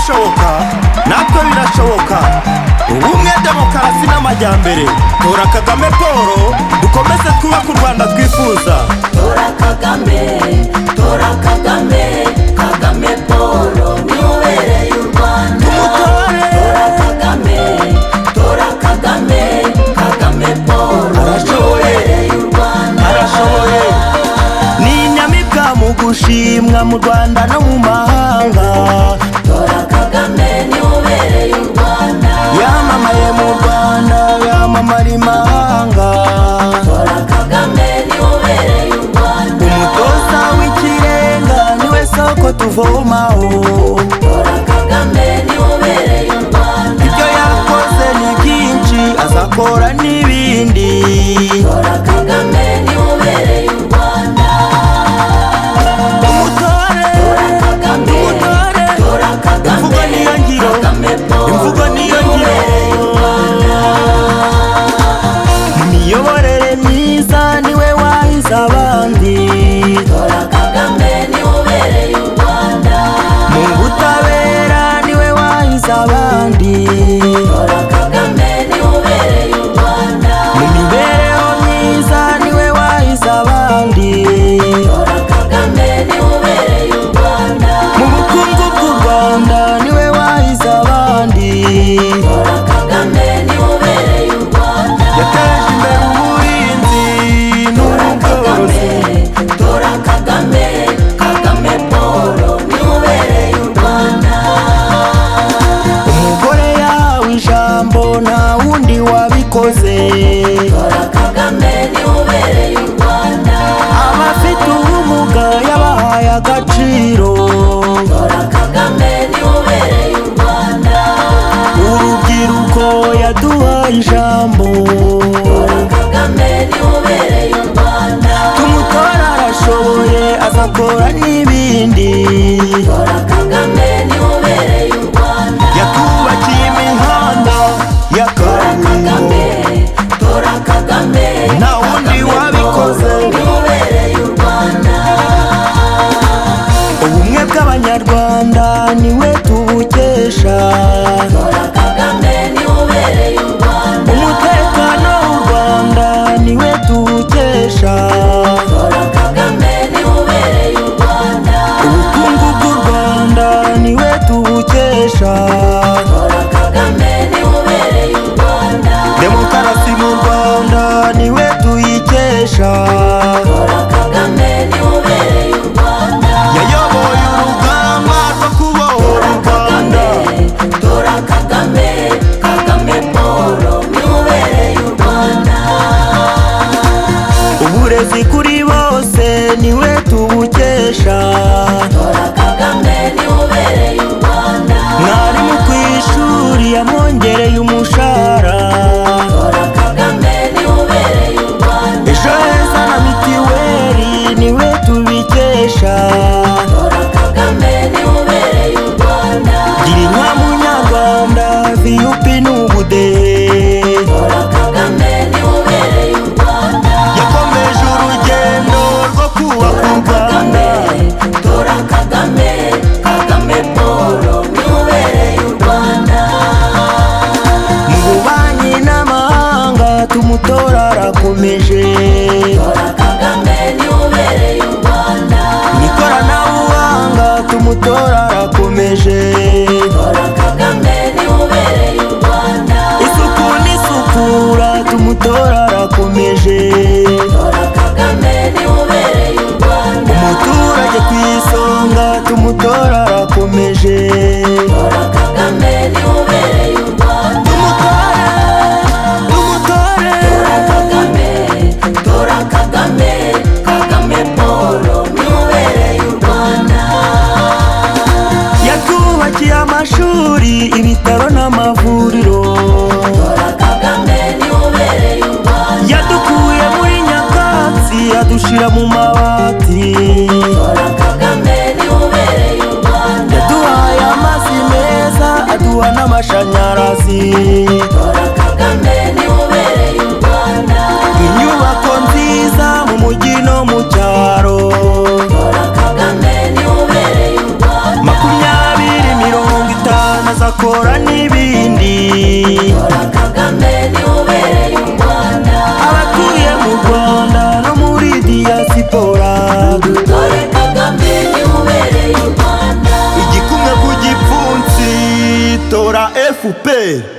birashoboka, natwe birashoboka. Ubumwe, demokarasi n'amajyambere. Tora Kagame Paul, dukomeze twubake u Rwanda twifuza. Tora Kagame, tora Kagame, Kagame Paul niwe ubereye u Rwanda. Tumutore. Tora Kagame, tora Kagame, Kagame Paul niwe ubereye u Rwanda. Arashoboye. Ni inyamibwa mu gushimwa mu Rwanda no mu mahanga. Tora Kagame niwe ubereye u Rwanda. Yamamaye mu Rwanda, yamamara imahanga. Tora Kagame niwe ubereye u Rwanda. Umutoza w'ikirenga niwe soko tuvomaho. Tora Kagame niwe ubereye u Rwanda. Ibyo yakoze ni byinshi, azakora n'ibindi. Tora Kagame niwe ubereye u Rwanda. Umutore, Tora Kagame, umutore. tora Kagame, Imvugo niyo ngiro, Kagame Paul imvugo niyo ngiro. ubereye u Rwanda. Mu miyoborere myiza niwe wahize abandi. Tora Kagame niwe ubereye u Rwanda. Mu butabera niwe wahize abandi. Tora Kagame niwe ubereye u Rwanda. Mu mibereho myiza niwe wahize abandi. Tora Kagame niwe ubereye u Rwanda. Mu bukungu bw'u Rwanda niwe wahize abandi. Tora Kagame niwe ubereye u Rwanda. Yateje imbere ubuhinzi n'ubworozi. Tora Kagame, Kagame Paul niwe ubereye u Rwanda. Umugore yahawe ijambo nta wundi wabikoze. Tora Kagame niwe ubereye u Rwanda. Abafite ubumuga yabahaye agaciro. Tora Kagame niwe ubereye u Rwanda. Urubyiruko yaduhaye ijambo. Tora Kagame niwe ubereye u Rwanda. Tumutora, arashoboye, azakora n'ibindi. Tora Kagame niwe ubereye u Rwanda. Yatubakiye imihanda ya Tora Kagame, kaburimbo. tora Kagame, Nta wundi wabikoze. niwe ubereye u Rwanda. Ubumwe bw'Abanyarwanda niwe tubukesha. Tora Kagame niwe ubereye u Rwanda. Umutekano w'u Rwanda niwe tuwukesha. Tora Kagame niwe ubereye u Rwanda. Ubukungu bw'u Rwanda niwe tubukesha. Tora Kagame niwe ubereye u Rwanda. Demokarasi mu Rwanda niwe tuyikesha. Tora Kagame niwe ubereye u Rwanda. Yayoboye urugamba rwo kubohora u Rwanda. Tora Kagame, Kagame Paul niwe ubereye u Rwanda. Uburezi kuri bose niwe tubukesha. Tora Kagame niwe ubereye u Rwanda. Mwarimu ku ishuri yamwongereye umushahara. Tora Kagame niwe ubereye u Rwanda. Ejo heza na mitiweli niwe tubikesha. Tora Kagame niwe ubereye u Rwanda. Gira inka munyarwanda, VUP n'ubudehe. Tora Kagame niwe ubereye u Rwanda. Yakomeje urugendo rwo kubaka u Rwanda. Tora Kagame, Kagame Paul niwe ubereye u Rwanda. Mu bubanyi n'amahanga tumutora, arakomeje. Tora Kagame niwe ubereye u Rwanda. Mu ikoranabuhanga tumutora, arakomeje. Tora Kagame niwe ubereye u Rwanda. Isuku n'isukura tumutora, arakomeje. Tora Kagame niwe ubereye u Rwanda. siporo n'ibindi. tora Kagame niwe ubereye u Rwanda. Abatuye mu Rwanda no muri diaspora, dutore Kagame niwe ubereye u Rwanda. igikumwe ku gipfunsi, tora FPR.